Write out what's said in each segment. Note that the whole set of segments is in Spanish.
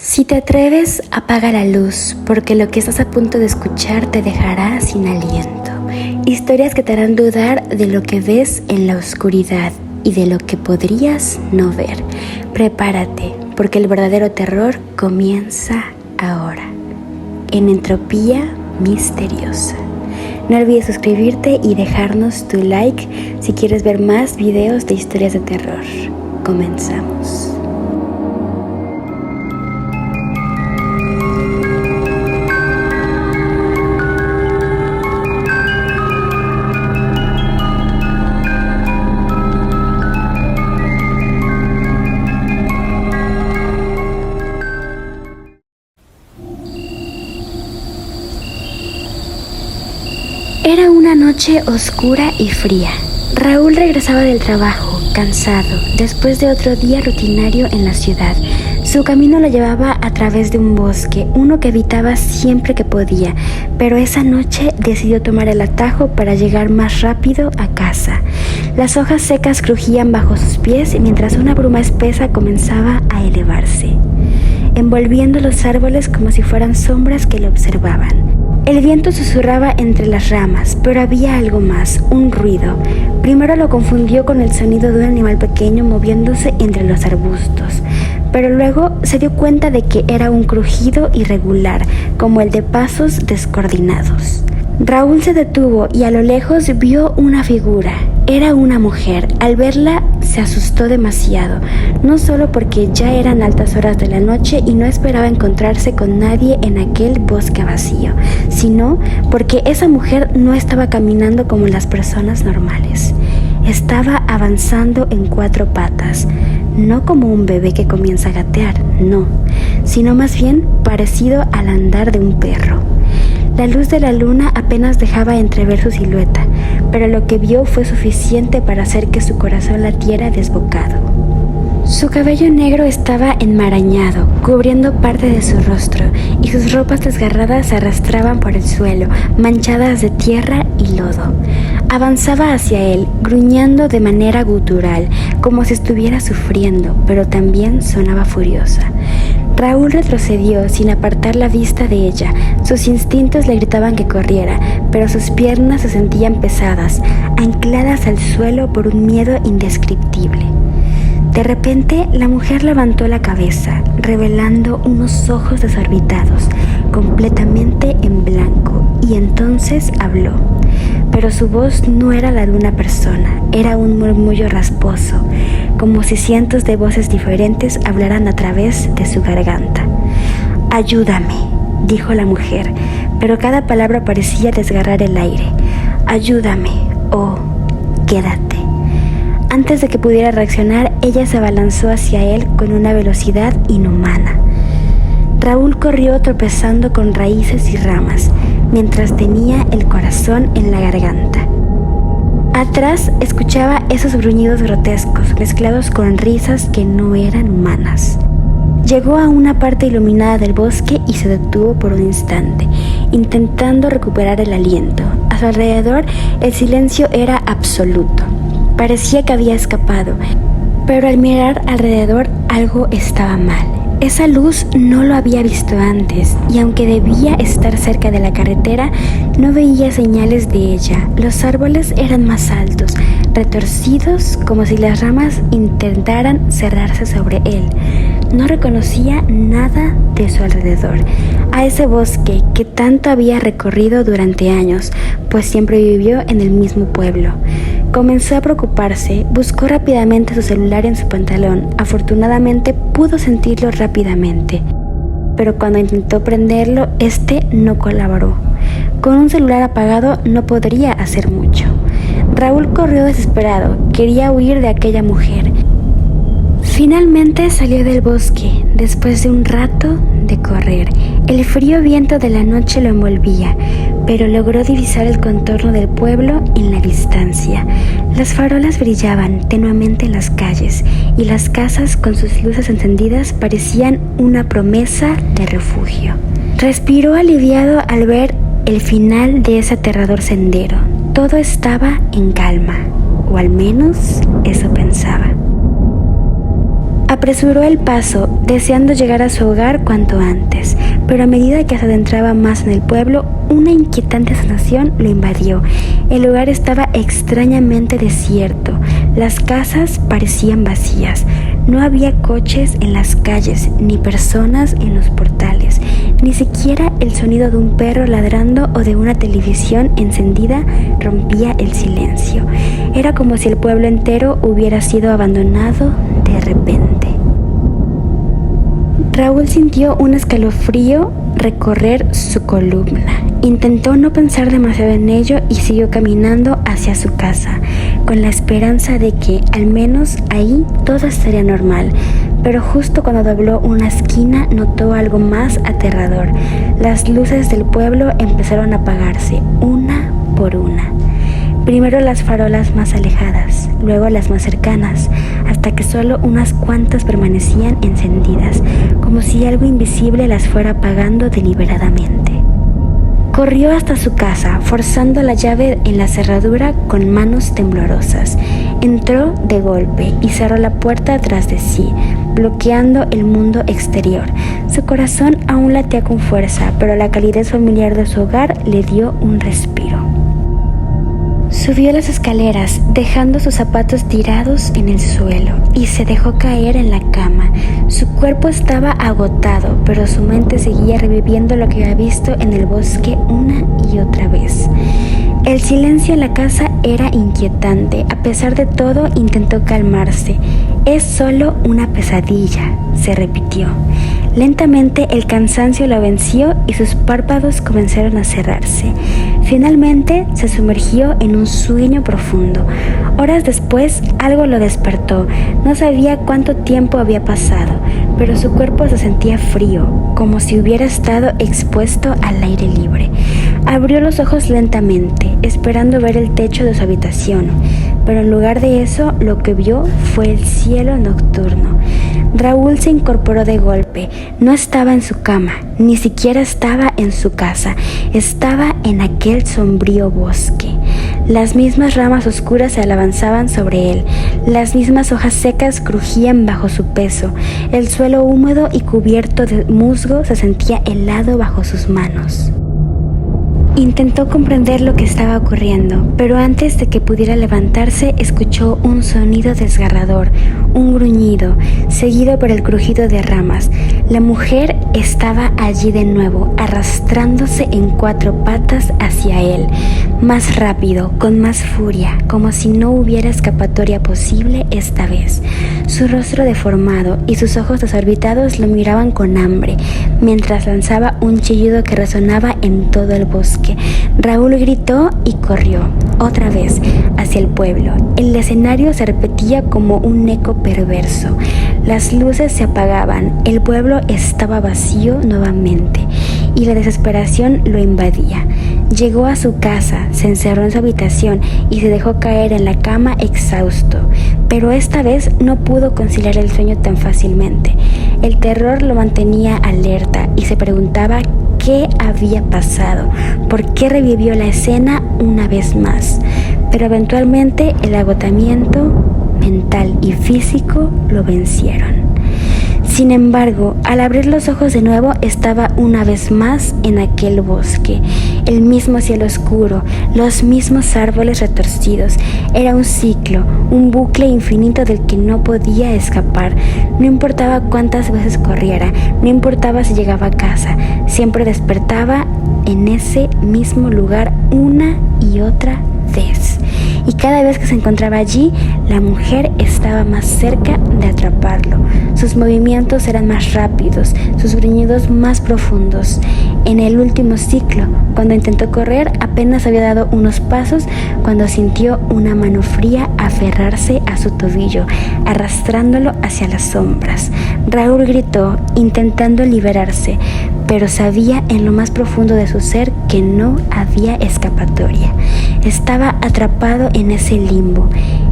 Si te atreves, apaga la luz, porque lo que estás a punto de escuchar te dejará sin aliento. Historias que te harán dudar de lo que ves en la oscuridad y de lo que podrías no ver. Prepárate, porque el verdadero terror comienza ahora, en Entropía Misteriosa. No olvides suscribirte y dejarnos tu like si quieres ver más videos de historias de terror. Comenzamos. Era una noche oscura y fría. Raúl regresaba del trabajo, cansado, después de otro día rutinario en la ciudad. Su camino lo llevaba a través de un bosque, uno que evitaba siempre que podía, pero esa noche decidió tomar el atajo para llegar más rápido a casa. Las hojas secas crujían bajo sus pies mientras una bruma espesa comenzaba a elevarse, envolviendo los árboles como si fueran sombras que lo observaban. El viento susurraba entre las ramas, pero había algo más, un ruido. Primero lo confundió con el sonido de un animal pequeño moviéndose entre los arbustos, pero luego se dio cuenta de que era un crujido irregular, como el de pasos descoordinados. Raúl se detuvo y a lo lejos vio una figura. Era una mujer. Al verla se asustó demasiado, no solo porque ya eran altas horas de la noche y no esperaba encontrarse con nadie en aquel bosque vacío, sino porque esa mujer no estaba caminando como las personas normales. Estaba avanzando en 4 patas, no como un bebé que comienza a gatear, no, sino más bien parecido al andar de un perro. La luz de la luna apenas dejaba entrever su silueta, pero lo que vio fue suficiente para hacer que su corazón latiera desbocado. Su cabello negro estaba enmarañado, cubriendo parte de su rostro, y sus ropas desgarradas se arrastraban por el suelo, manchadas de tierra y lodo. Avanzaba hacia él, gruñendo de manera gutural, como si estuviera sufriendo, pero también sonaba furiosa. Raúl retrocedió sin apartar la vista de ella. Sus instintos le gritaban que corriera, pero sus piernas se sentían pesadas, ancladas al suelo por un miedo indescriptible. De repente, la mujer levantó la cabeza, revelando unos ojos desorbitados, completamente en blanco, y entonces habló. Pero su voz no era la de una persona, era un murmullo rasposo, como si cientos de voces diferentes hablaran a través de su garganta. «Ayúdame», dijo la mujer, pero cada palabra parecía desgarrar el aire. «Ayúdame» o «quédate». Antes de que pudiera reaccionar, ella se abalanzó hacia él con una velocidad inhumana. Raúl corrió tropezando con raíces y ramas, mientras tenía el corazón en la garganta. Atrás escuchaba esos gruñidos grotescos mezclados con risas que no eran humanas. Llegó a una parte iluminada del bosque y se detuvo por un instante, intentando recuperar el aliento. A su alrededor el silencio era absoluto. Parecía que había escapado, pero al mirar alrededor algo estaba mal. Esa luz no lo había visto antes, y aunque debía estar cerca de la carretera, no veía señales de ella. Los árboles eran más altos, retorcidos, como si las ramas intentaran cerrarse sobre él. No reconocía nada de su alrededor, a ese bosque que tanto había recorrido durante años, pues siempre vivió en el mismo pueblo. Comenzó a preocuparse, buscó rápidamente su celular en su pantalón. Afortunadamente pudo sentirlo rápidamente, pero cuando intentó prenderlo, este no colaboró. Con un celular apagado no podría hacer mucho. Raúl corrió desesperado, quería huir de aquella mujer. Finalmente salió del bosque, después de un rato de correr. El frío viento de la noche lo envolvía, pero logró divisar el contorno del pueblo en la distancia. Las farolas brillaban tenuemente en las calles, y las casas con sus luces encendidas parecían una promesa de refugio. Respiró aliviado al ver el final de ese aterrador sendero. Todo estaba en calma, o al menos eso pensaba. Apresuró el paso, deseando llegar a su hogar cuanto antes, pero a medida que se adentraba más en el pueblo, una inquietante sensación lo invadió. El lugar estaba extrañamente desierto, las casas parecían vacías, no había coches en las calles, ni personas en los portales, ni siquiera el sonido de un perro ladrando o de una televisión encendida rompía el silencio. Era como si el pueblo entero hubiera sido abandonado de repente. Raúl sintió un escalofrío recorrer su columna. Intentó no pensar demasiado en ello y siguió caminando hacia su casa, con la esperanza de que, al menos ahí, todo estaría normal. Pero justo cuando dobló una esquina, notó algo más aterrador. Las luces del pueblo empezaron a apagarse, una por una. Primero las farolas más alejadas, luego las más cercanas, hasta que solo unas cuantas permanecían encendidas, como si algo invisible las fuera apagando deliberadamente. Corrió hasta su casa, forzando la llave en la cerradura con manos temblorosas. Entró de golpe y cerró la puerta tras de sí, bloqueando el mundo exterior. Su corazón aún latía con fuerza, pero la calidez familiar de su hogar le dio un respiro. Subió las escaleras, dejando sus zapatos tirados en el suelo, y se dejó caer en la cama. Su cuerpo estaba agotado, pero su mente seguía reviviendo lo que había visto en el bosque una y otra vez. El silencio en la casa era inquietante. A pesar de todo, intentó calmarse. Es solo una pesadilla, se repitió. Lentamente el cansancio lo venció y sus párpados comenzaron a cerrarse. Finalmente se sumergió en un sueño profundo. Horas después algo lo despertó. No sabía cuánto tiempo había pasado, pero su cuerpo se sentía frío, como si hubiera estado expuesto al aire libre. Abrió los ojos lentamente, esperando ver el techo de su habitación, pero en lugar de eso, lo que vio fue el cielo nocturno. Raúl se incorporó de golpe. No estaba en su cama, ni siquiera estaba en su casa. Estaba en aquel sombrío bosque. Las mismas ramas oscuras se abalanzaban sobre él. Las mismas hojas secas crujían bajo su peso. El suelo húmedo y cubierto de musgo se sentía helado bajo sus manos. Intentó comprender lo que estaba ocurriendo, pero antes de que pudiera levantarse, escuchó un sonido desgarrador, un gruñido, seguido por el crujido de ramas. La mujer estaba allí de nuevo, arrastrándose en 4 patas hacia él, más rápido, con más furia, como si no hubiera escapatoria posible esta vez. Su rostro deformado y sus ojos desorbitados lo miraban con hambre, mientras lanzaba un chillido que resonaba en todo el bosque. Raúl gritó y corrió, otra vez, hacia el pueblo. El escenario se repetía como un eco perverso. Las luces se apagaban, el pueblo estaba vacío nuevamente, y la desesperación lo invadía. Llegó a su casa, se encerró en su habitación y se dejó caer en la cama exhausto. Pero esta vez no pudo conciliar el sueño tan fácilmente. El terror lo mantenía alerta y se preguntaba qué había pasado, por qué revivió la escena una vez más. Pero eventualmente el agotamiento mental y físico lo vencieron. Sin embargo, al abrir los ojos de nuevo, estaba una vez más en aquel bosque. El mismo cielo oscuro, los mismos árboles retorcidos. Era un ciclo, un bucle infinito del que no podía escapar. No importaba cuántas veces corriera, no importaba si llegaba a casa, siempre despertaba en ese mismo lugar una y otra vez. Y cada vez que se encontraba allí, la mujer estaba más cerca de atraparlo. Sus movimientos eran más rápidos, sus gruñidos más profundos. En el último ciclo, cuando intentó correr, apenas había dado unos pasos cuando sintió una mano fría aferrarse a su tobillo, arrastrándolo hacia las sombras. Raúl gritó, intentando liberarse, pero sabía en lo más profundo de su ser que no había escapatoria. Estaba atrapado en ese limbo,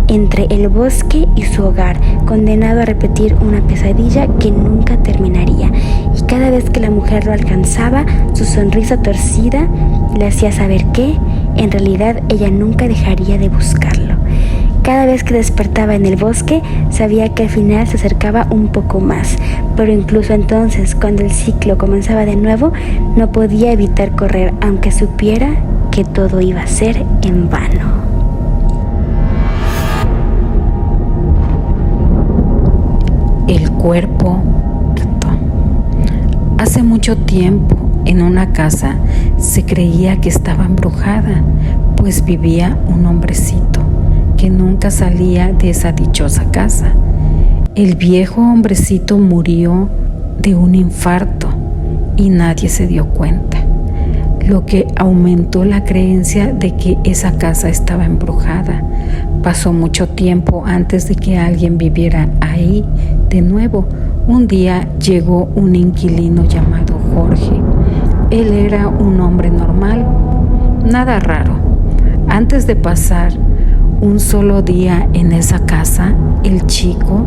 entre el bosque y su hogar, condenado a repetir una pesadilla que nunca terminaría. Y cada vez que la mujer lo alcanzaba, su sonrisa torcida le hacía saber que, en realidad, ella nunca dejaría de buscarlo. Cada vez que despertaba en el bosque, sabía que al final se acercaba un poco más, pero incluso entonces, cuando el ciclo comenzaba de nuevo, no podía evitar correr, aunque supiera que todo iba a ser en vano. El cuerpo. Hace mucho tiempo, en una casa, se creía que estaba embrujada, pues vivía un hombrecito que nunca salía de esa dichosa casa. El viejo hombrecito murió de un infarto y nadie se dio cuenta, lo que aumentó la creencia de que esa casa estaba embrujada. Pasó mucho tiempo antes de que alguien viviera ahí de nuevo. Un día llegó un inquilino llamado Jorge. Él era un hombre normal, nada raro. Antes de pasar un solo día en esa casa, el chico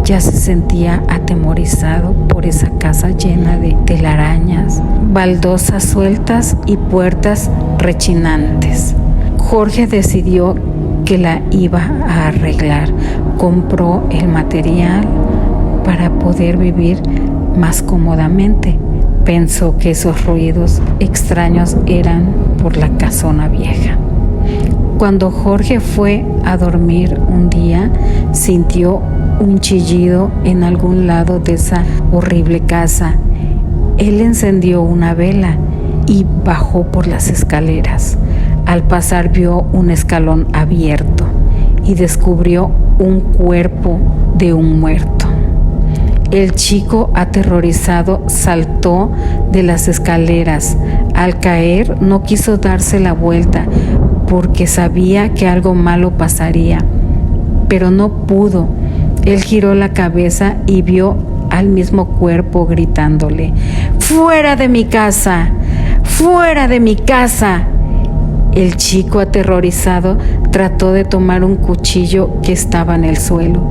ya se sentía atemorizado por esa casa llena de telarañas, baldosas sueltas y puertas rechinantes. Jorge decidió que la iba a arreglar. Compró el material para poder vivir más cómodamente. Pensó que esos ruidos extraños eran por la casona vieja. Cuando Jorge fue a dormir un día, sintió un chillido en algún lado de esa horrible casa. Él encendió una vela y bajó por las escaleras. Al pasar vio un escalón abierto y descubrió un cuerpo de un muerto. El chico, aterrorizado, saltó de las escaleras. Al caer no quiso darse la vuelta porque sabía que algo malo pasaría, pero no pudo. Él giró la cabeza y vio al mismo cuerpo gritándole: ¡Fuera de mi casa! ¡Fuera de mi casa! El chico, aterrorizado, trató de tomar un cuchillo que estaba en el suelo,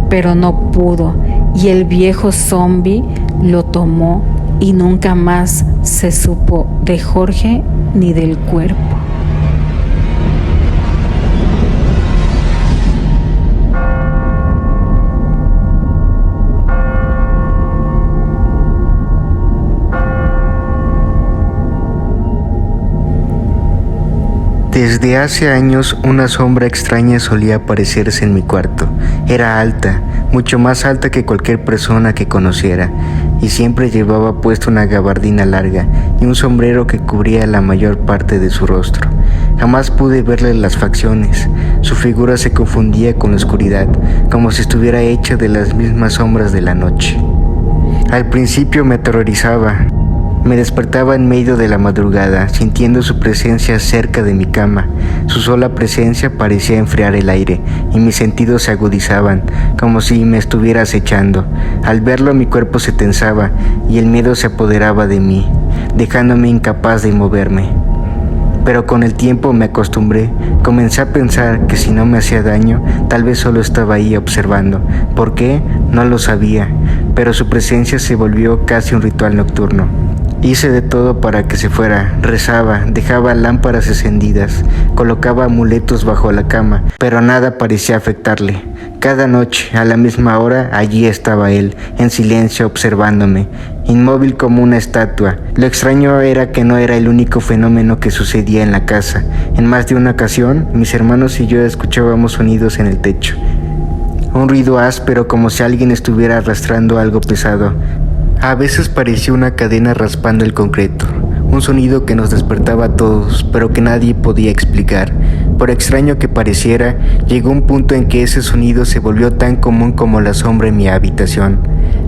pero no pudo, y el viejo zombi lo tomó y nunca más se supo de Jorge ni del cuerpo. Desde hace años una sombra extraña solía aparecerse en mi cuarto. Era alta, mucho más alta que cualquier persona que conociera, y siempre llevaba puesta una gabardina larga y un sombrero que cubría la mayor parte de su rostro. Jamás pude verle las facciones. Su figura se confundía con la oscuridad, como si estuviera hecha de las mismas sombras de la noche. Al principio me aterrorizaba. Me despertaba en medio de la madrugada, sintiendo su presencia cerca de mi cama. Su sola presencia parecía enfriar el aire, y mis sentidos se agudizaban, como si me estuviera acechando. Al verlo mi cuerpo se tensaba, y el miedo se apoderaba de mí, dejándome incapaz de moverme. Pero con el tiempo me acostumbré. Comencé a pensar que si no me hacía daño, tal vez solo estaba ahí observando. ¿Por qué? No lo sabía, pero su presencia se volvió casi un ritual nocturno. Hice de todo para que se fuera. Rezaba, dejaba lámparas encendidas, colocaba amuletos bajo la cama, pero nada parecía afectarle. Cada noche, a la misma hora, allí estaba él, en silencio, observándome, inmóvil como una estatua. Lo extraño era que no era el único fenómeno que sucedía en la casa. En más de una ocasión, mis hermanos y yo escuchábamos sonidos en el techo. Un ruido áspero, como si alguien estuviera arrastrando algo pesado. A veces parecía una cadena raspando el concreto, un sonido que nos despertaba a todos, pero que nadie podía explicar. Por extraño que pareciera, llegó un punto en que ese sonido se volvió tan común como la sombra en mi habitación,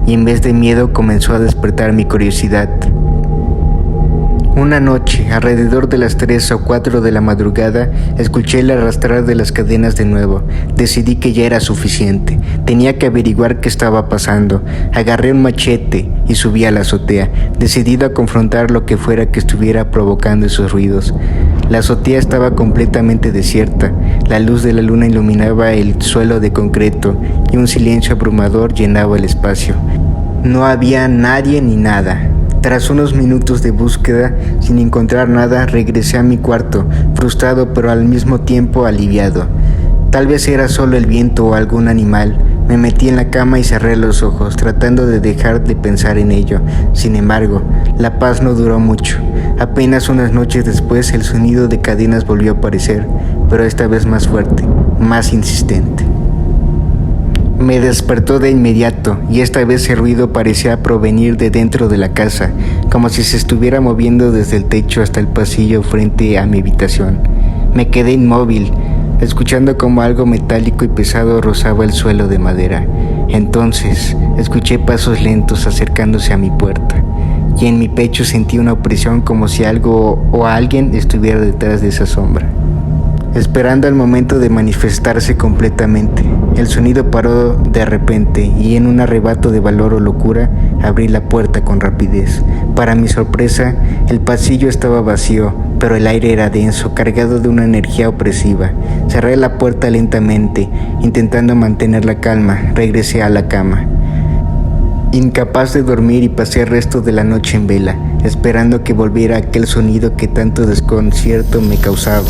y en vez de miedo comenzó a despertar mi curiosidad. Una noche, alrededor de las 3 o 4 de la madrugada, escuché el arrastrar de las cadenas de nuevo. Decidí que ya era suficiente. Tenía que averiguar qué estaba pasando. Agarré un machete y subí a la azotea, decidido a confrontar lo que fuera que estuviera provocando esos ruidos. La azotea estaba completamente desierta. La luz de la luna iluminaba el suelo de concreto y un silencio abrumador llenaba el espacio. No había nadie ni nada. Tras unos minutos de búsqueda, sin encontrar nada, regresé a mi cuarto, frustrado pero al mismo tiempo aliviado. Tal vez era solo el viento o algún animal. Me metí en la cama y cerré los ojos, tratando de dejar de pensar en ello. Sin embargo, la paz no duró mucho. Apenas unas noches después, el sonido de cadenas volvió a aparecer, pero esta vez más fuerte, más insistente. Me despertó de inmediato, y esta vez el ruido parecía provenir de dentro de la casa, como si se estuviera moviendo desde el techo hasta el pasillo frente a mi habitación. Me quedé inmóvil, escuchando como algo metálico y pesado rozaba el suelo de madera. Entonces, escuché pasos lentos acercándose a mi puerta, y en mi pecho sentí una opresión como si algo o alguien estuviera detrás de esa sombra, esperando el momento de manifestarse completamente. El sonido paró de repente y en un arrebato de valor o locura abrí la puerta con rapidez. Para mi sorpresa, el pasillo estaba vacío, pero el aire era denso, cargado de una energía opresiva. Cerré la puerta lentamente, intentando mantener la calma. Regresé a la cama, incapaz de dormir, y pasé el resto de la noche en vela, esperando que volviera aquel sonido que tanto desconcierto me causaba.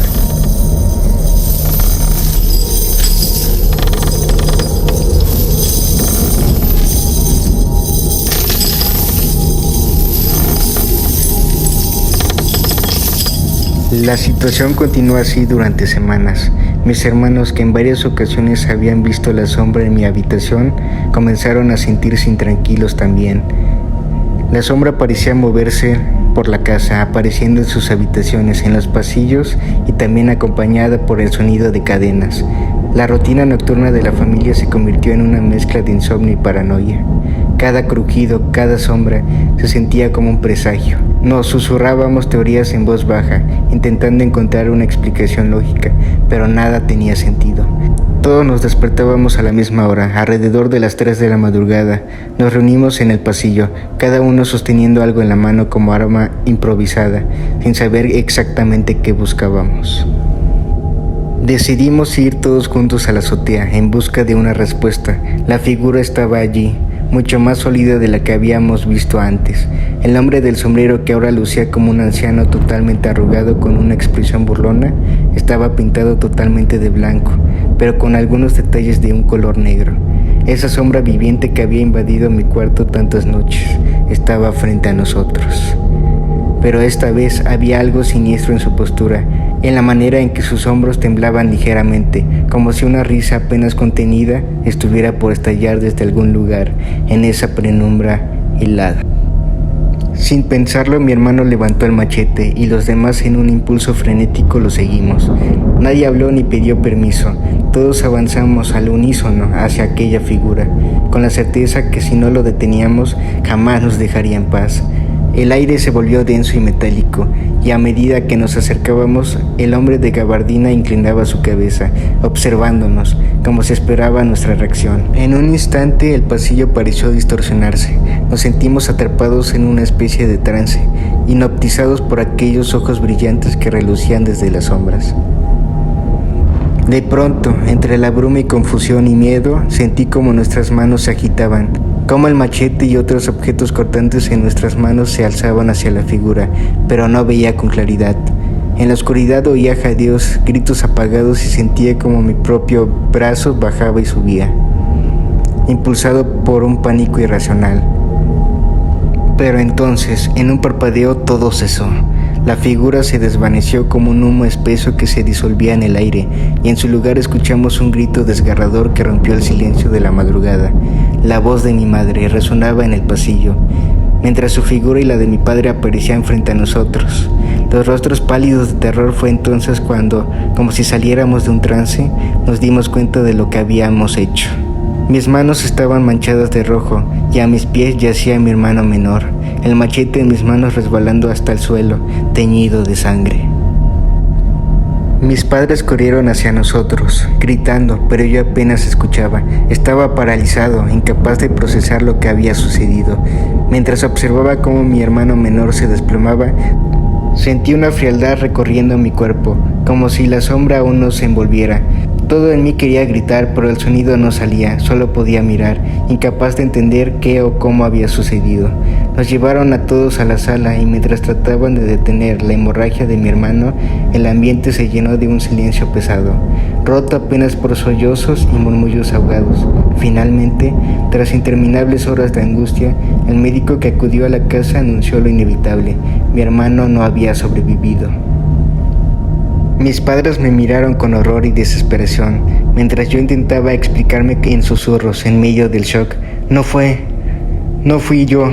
La situación continuó así durante semanas. Mis hermanos, que en varias ocasiones habían visto la sombra en mi habitación, comenzaron a sentirse intranquilos también. La sombra parecía moverse por la casa, apareciendo en sus habitaciones, en los pasillos, y también acompañada por el sonido de cadenas. La rutina nocturna de la familia se convirtió en una mezcla de insomnio y paranoia. Cada crujido, cada sombra, se sentía como un presagio. Nos susurrábamos teorías en voz baja, intentando encontrar una explicación lógica, pero nada tenía sentido. Todos nos despertábamos a la misma hora, alrededor de las 3 de la madrugada. Nos reunimos en el pasillo, cada uno sosteniendo algo en la mano como arma improvisada, sin saber exactamente qué buscábamos. Decidimos ir todos juntos a la azotea en busca de una respuesta. La figura estaba allí, mucho más sólida de la que habíamos visto antes. El hombre del sombrero, que ahora lucía como un anciano totalmente arrugado con una expresión burlona, estaba pintado totalmente de blanco, pero con algunos detalles de un color negro. Esa sombra viviente que había invadido mi cuarto tantas noches estaba frente a nosotros. Pero esta vez había algo siniestro en su postura, en la manera en que sus hombros temblaban ligeramente, como si una risa apenas contenida estuviera por estallar desde algún lugar en esa penumbra helada. Sin pensarlo, mi hermano levantó el machete y los demás, en un impulso frenético, lo seguimos. Nadie habló ni pidió permiso. Todos avanzamos al unísono hacia aquella figura, con la certeza que si no lo deteníamos, jamás nos dejaría en paz. El aire se volvió denso y metálico, y a medida que nos acercábamos, el hombre de gabardina inclinaba su cabeza, observándonos, como si esperaba nuestra reacción. En un instante el pasillo pareció distorsionarse. Nos sentimos atrapados en una especie de trance, hipnotizados por aquellos ojos brillantes que relucían desde las sombras. De pronto, entre la bruma y confusión y miedo, sentí como nuestras manos se agitaban, como el machete y otros objetos cortantes en nuestras manos se alzaban hacia la figura, pero no veía con claridad. En la oscuridad oía jadeos, gritos apagados, y sentía como mi propio brazo bajaba y subía, impulsado por un pánico irracional. Pero entonces, en un parpadeo, todo cesó. La figura se desvaneció como un humo espeso que se disolvía en el aire, y en su lugar escuchamos un grito desgarrador que rompió el silencio de la madrugada. La voz de mi madre resonaba en el pasillo, mientras su figura y la de mi padre aparecían frente a nosotros. Los rostros pálidos de terror. Fue entonces cuando, como si saliéramos de un trance, nos dimos cuenta de lo que habíamos hecho. Mis manos estaban manchadas de rojo, y a mis pies yacía mi hermano menor, el machete en mis manos resbalando hasta el suelo, teñido de sangre. Mis padres corrieron hacia nosotros, gritando, pero yo apenas escuchaba. Estaba paralizado, incapaz de procesar lo que había sucedido. Mientras observaba cómo mi hermano menor se desplomaba, sentí una frialdad recorriendo mi cuerpo, como si la sombra aún no se envolviera. Todo en mí quería gritar, pero el sonido no salía, solo podía mirar, incapaz de entender qué o cómo había sucedido. Nos llevaron a todos a la sala y mientras trataban de detener la hemorragia de mi hermano, el ambiente se llenó de un silencio pesado, roto apenas por sollozos y murmullos ahogados. Finalmente, tras interminables horas de angustia, el médico que acudió a la casa anunció lo inevitable: mi hermano no había sobrevivido. Mis padres me miraron con horror y desesperación, mientras yo intentaba explicarme en susurros en medio del shock. No fui yo,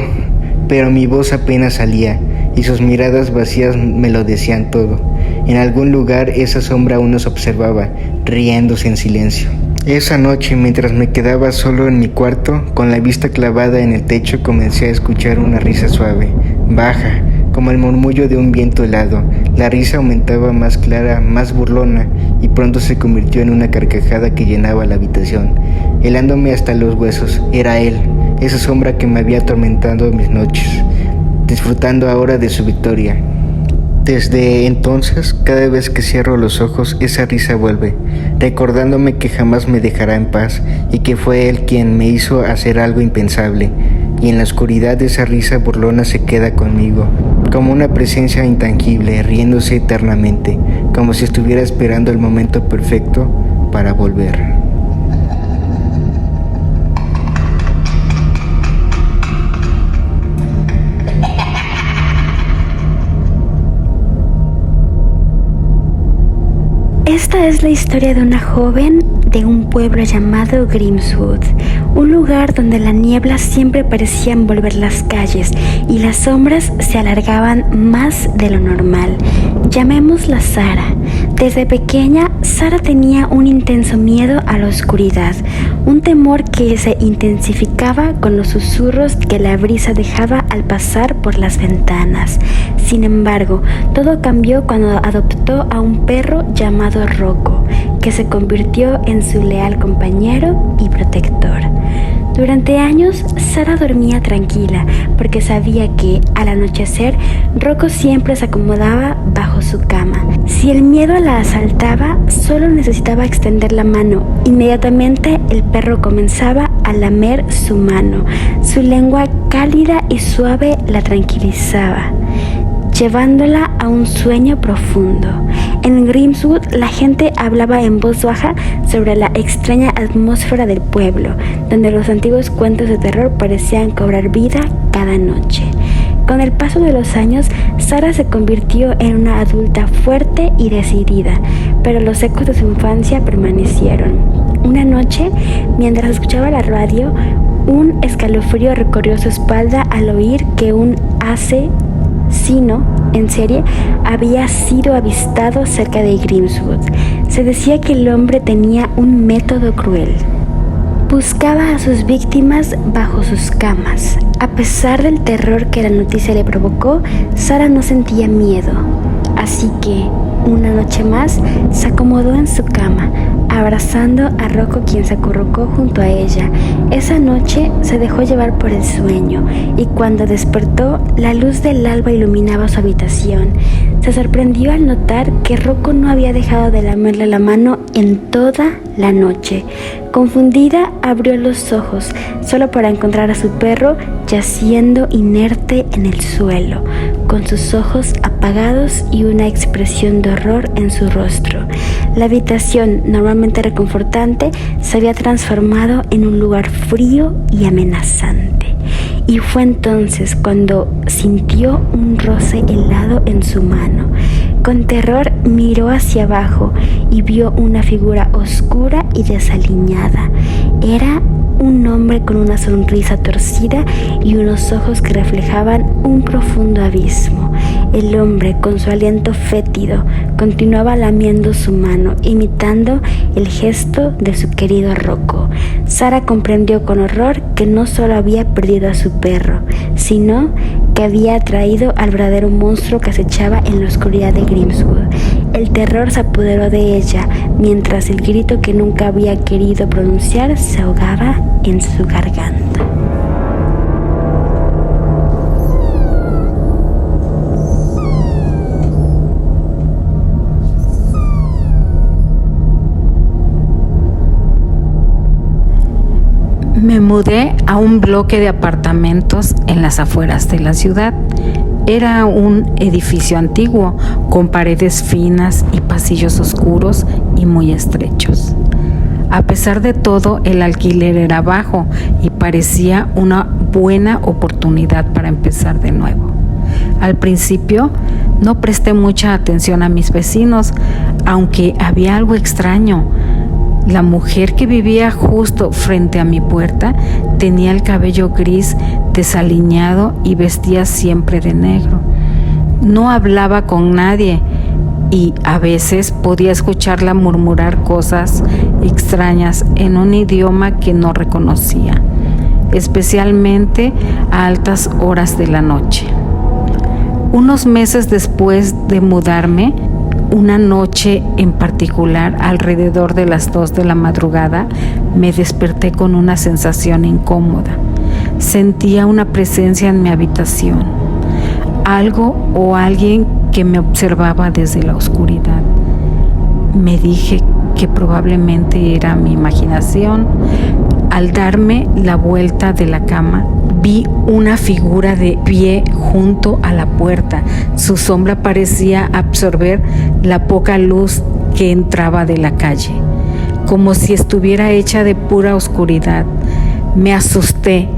pero mi voz apenas salía, y sus miradas vacías me lo decían todo. En algún lugar esa sombra aún nos observaba, riéndose en silencio. Esa noche, mientras me quedaba solo en mi cuarto, con la vista clavada en el techo, comencé a escuchar una risa suave, baja, como el murmullo de un viento helado. La risa aumentaba más clara, más burlona, y pronto se convirtió en una carcajada que llenaba la habitación, helándome hasta los huesos. Era él, esa sombra que me había atormentado mis noches, disfrutando ahora de su victoria. Desde entonces, cada vez que cierro los ojos, esa risa vuelve, recordándome que jamás me dejará en paz y que fue él quien me hizo hacer algo impensable. Y en la oscuridad esa risa burlona se queda conmigo, como una presencia intangible, riéndose eternamente, como si estuviera esperando el momento perfecto para volver. Esta es la historia de una joven de un pueblo llamado Grimswood, un lugar donde la niebla siempre parecía envolver las calles y las sombras se alargaban más de lo normal. Llamémosla Sara. Desde pequeña, Sara tenía un intenso miedo a la oscuridad, un temor que se intensificaba con los susurros que la brisa dejaba al pasar por las ventanas. Sin embargo, todo cambió cuando adoptó a un perro llamado Rocco, que se convirtió en su leal compañero y protector. Durante años, Sara dormía tranquila porque sabía que, al anochecer, Rocco siempre se acomodaba bajo su cama. Si el miedo la asaltaba, solo necesitaba extender la mano. Inmediatamente, el perro comenzaba a lamer su mano. Su lengua cálida y suave la tranquilizaba, llevándola a un sueño profundo. En Grimswood, la gente hablaba en voz baja sobre la extraña atmósfera del pueblo, donde los antiguos cuentos de terror parecían cobrar vida cada noche. Con el paso de los años, Sara se convirtió en una adulta fuerte y decidida, pero los ecos de su infancia permanecieron. Una noche, mientras escuchaba la radio, un escalofrío recorrió su espalda al oír que un asesino en serie había sido avistado cerca de Grimswood. Se decía que el hombre tenía un método cruel. Buscaba a sus víctimas bajo sus camas. A pesar del terror que la noticia le provocó, Sara no sentía miedo. Así que, una noche más, se acomodó en su cama, abrazando a Rocco, quien se acurrucó junto a ella. Esa noche se dejó llevar por el sueño, y cuando despertó, la luz del alba iluminaba su habitación. Se sorprendió al notar que Rocco no había dejado de lamerle la mano en toda la noche. Confundida, abrió los ojos, solo para encontrar a su perro yaciendo inerte en el suelo, con sus ojos apagados y una expresión de horror en su rostro. La habitación, normalmente reconfortante, se había transformado en un lugar frío y amenazante. Y fue entonces cuando sintió un roce helado en su mano. Con terror miró hacia abajo y vio una figura oscura y desaliñada. Era un hombre con una sonrisa torcida y unos ojos que reflejaban un profundo abismo. El hombre, con su aliento fétido, continuaba lamiendo su mano, imitando el gesto de su querido Rocco. Sara comprendió con horror que no solo había perdido a su perro, sino que había atraído al verdadero monstruo que acechaba en la oscuridad de Grimswood. El terror se apoderó de ella, mientras el grito que nunca había querido pronunciar se ahogaba en su garganta. Me mudé a un bloque de apartamentos en las afueras de la ciudad. Era un edificio antiguo, con paredes finas y pasillos oscuros y muy estrechos. A pesar de todo, el alquiler era bajo y parecía una buena oportunidad para empezar de nuevo. Al principio no presté mucha atención a mis vecinos, aunque había algo extraño. La mujer que vivía justo frente a mi puerta tenía el cabello gris desaliñado y vestía siempre de negro. No hablaba con nadie y a veces podía escucharla murmurar cosas extrañas en un idioma que no reconocía, especialmente a altas horas de la noche. Unos meses después de mudarme, una noche en particular, alrededor de las 2 de la madrugada, me desperté con una sensación incómoda. Sentía una presencia en mi habitación, algo o alguien que me observaba desde la oscuridad. Me dije que probablemente era mi imaginación. Al darme la vuelta de la cama, vi una figura de pie junto a la puerta. Su sombra parecía absorber la poca luz que entraba de la calle, como si estuviera hecha de pura oscuridad. Me asusté,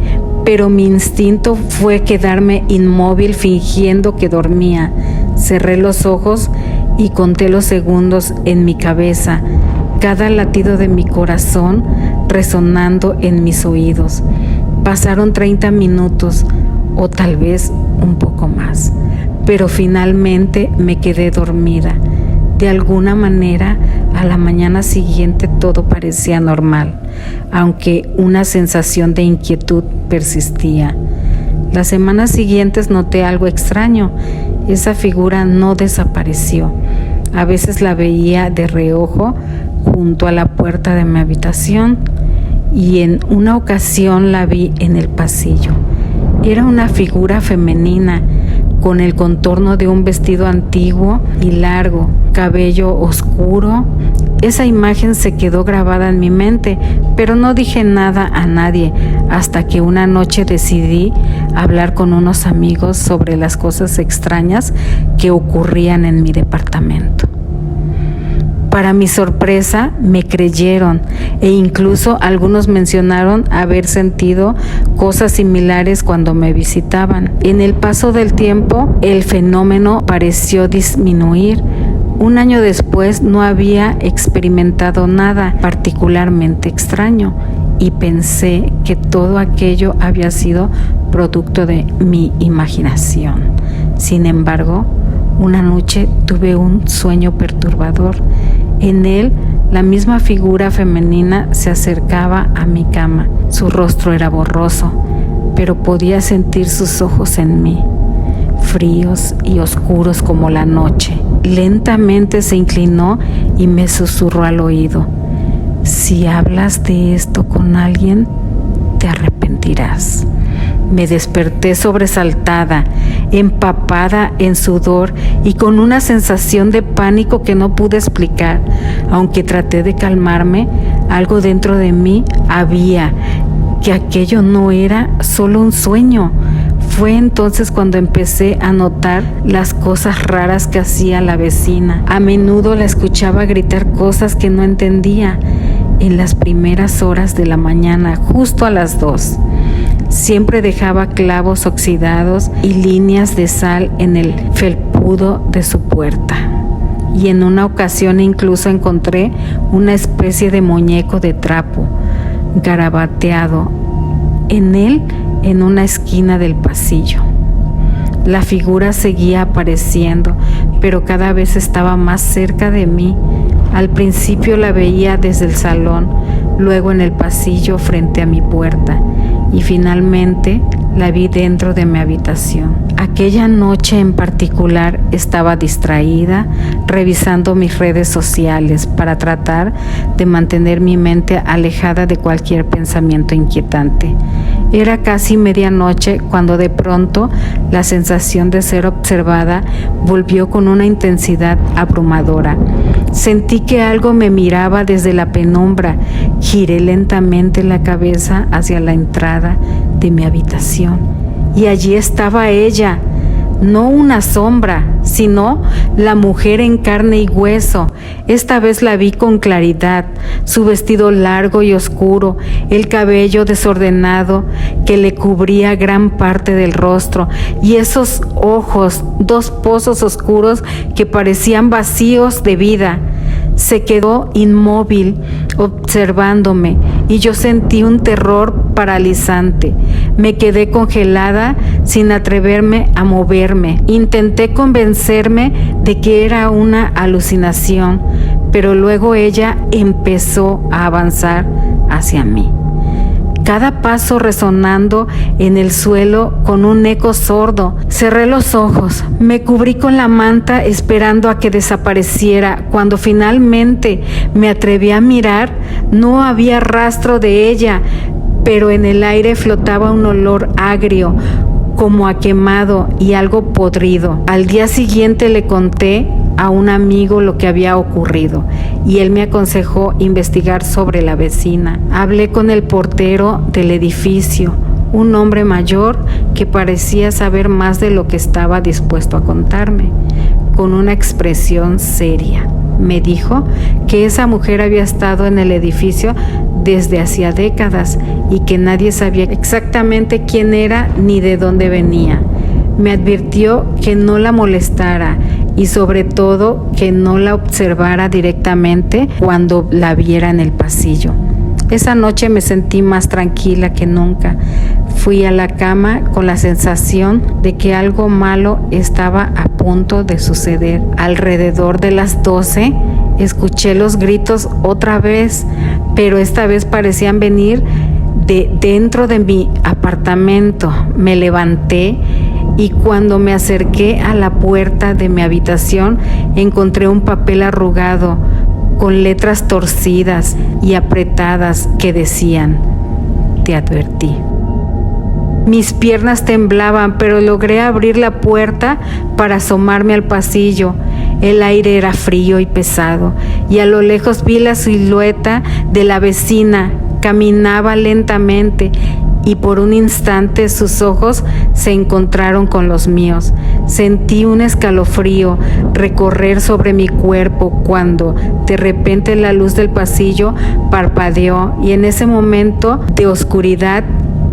pero mi instinto fue quedarme inmóvil fingiendo que dormía. Cerré los ojos y conté los segundos en mi cabeza, cada latido de mi corazón resonando en mis oídos. Pasaron 30 minutos o tal vez un poco más, pero finalmente me quedé dormida. De alguna manera, a la mañana siguiente todo parecía normal, aunque una sensación de inquietud persistía. Las semanas siguientes noté algo extraño. Esa figura no desapareció. A veces la veía de reojo junto a la puerta de mi habitación y en una ocasión la vi en el pasillo. Era una figura femenina con el contorno de un vestido antiguo y largo, cabello oscuro. Esa imagen se quedó grabada en mi mente, pero no dije nada a nadie hasta que una noche decidí hablar con unos amigos sobre las cosas extrañas que ocurrían en mi departamento. Para mi sorpresa, me creyeron e incluso algunos mencionaron haber sentido cosas similares cuando me visitaban. En el paso del tiempo, el fenómeno pareció disminuir. Un año después no había experimentado nada particularmente extraño y pensé que todo aquello había sido producto de mi imaginación. Sin embargo, una noche tuve un sueño perturbador. En él, la misma figura femenina se acercaba a mi cama. Su rostro era borroso, pero podía sentir sus ojos en mí, fríos y oscuros como la noche. Lentamente se inclinó y me susurró al oído: si hablas de esto con alguien, te arrepentirás. Me desperté sobresaltada, empapada en sudor y con una sensación de pánico que no pude explicar. Aunque traté de calmarme, algo dentro de mí había que aquello no era solo un sueño. Fue entonces cuando empecé a notar las cosas raras que hacía la vecina. A menudo la escuchaba gritar cosas que no entendía. En las primeras horas de la mañana, justo a las 2, siempre dejaba clavos oxidados y líneas de sal en el felpudo de su puerta. Y en una ocasión incluso encontré una especie de muñeco de trapo garabateado en él en una esquina del pasillo. La figura seguía apareciendo, pero cada vez estaba más cerca de mí. Al principio la veía desde el salón, luego en el pasillo frente a mi puerta y finalmente la vi dentro de mi habitación. Aquella noche en particular estaba distraída, revisando mis redes sociales para tratar de mantener mi mente alejada de cualquier pensamiento inquietante. Era casi medianoche cuando de pronto la sensación de ser observada volvió con una intensidad abrumadora. Sentí que algo me miraba desde la penumbra. Giré lentamente la cabeza hacia la entrada de mi habitación y allí estaba ella. No una sombra, sino la mujer en carne y hueso. Esta vez la vi con claridad, su vestido largo y oscuro, el cabello desordenado que le cubría gran parte del rostro, y esos ojos, 2 pozos oscuros que parecían vacíos de vida. Se quedó inmóvil observándome y yo sentí un terror paralizante. Me quedé congelada sin atreverme a moverme. Intenté convencerme de que era una alucinación, pero luego ella empezó a avanzar hacia mí, cada paso resonando en el suelo con un eco sordo. Cerré los ojos, me cubrí con la manta esperando a que desapareciera. Cuando finalmente me atreví a mirar, no había rastro de ella, pero en el aire flotaba un olor agrio, como a quemado y algo podrido. Al día siguiente le conté a un amigo lo que había ocurrido y él me aconsejó investigar sobre la vecina. Hablé con el portero del edificio, un hombre mayor que parecía saber más de lo que estaba dispuesto a contarme. Con una expresión seria, me dijo que esa mujer había estado en el edificio desde hacía décadas y que nadie sabía exactamente quién era ni de dónde venía. Me advirtió que no la molestara y sobre todo que no la observara directamente cuando la viera en el pasillo. Esa noche me sentí más tranquila que nunca. Fui a la cama con la sensación de que algo malo estaba a punto de suceder. Alrededor de las 12 escuché los gritos otra vez, pero esta vez parecían venir de dentro de mi apartamento. Me levanté y cuando me acerqué a la puerta de mi habitación encontré un papel arrugado con letras torcidas y apretadas que decían: te advertí. Mis piernas temblaban, pero logré abrir la puerta para asomarme al pasillo. El aire era frío y pesado, y a lo lejos vi la silueta de la vecina. Caminaba lentamente y por un instante sus ojos se encontraron con los míos. Sentí un escalofrío recorrer sobre mi cuerpo cuando de repente la luz del pasillo parpadeó y en ese momento de oscuridad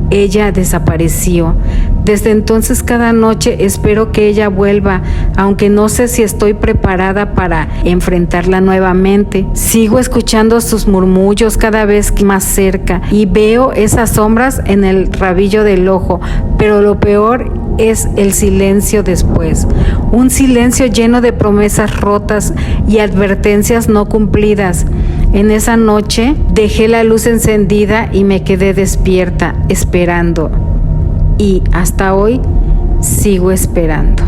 ella desapareció. Desde entonces cada noche espero que ella vuelva, aunque no sé si estoy preparada para enfrentarla nuevamente. Sigo escuchando sus murmullos cada vez más cerca y veo esas sombras en el rabillo del ojo, pero lo peor es el silencio después. Un silencio lleno de promesas rotas y advertencias no cumplidas. En esa noche dejé la luz encendida y me quedé despierta, esperando. Y hasta hoy sigo esperando.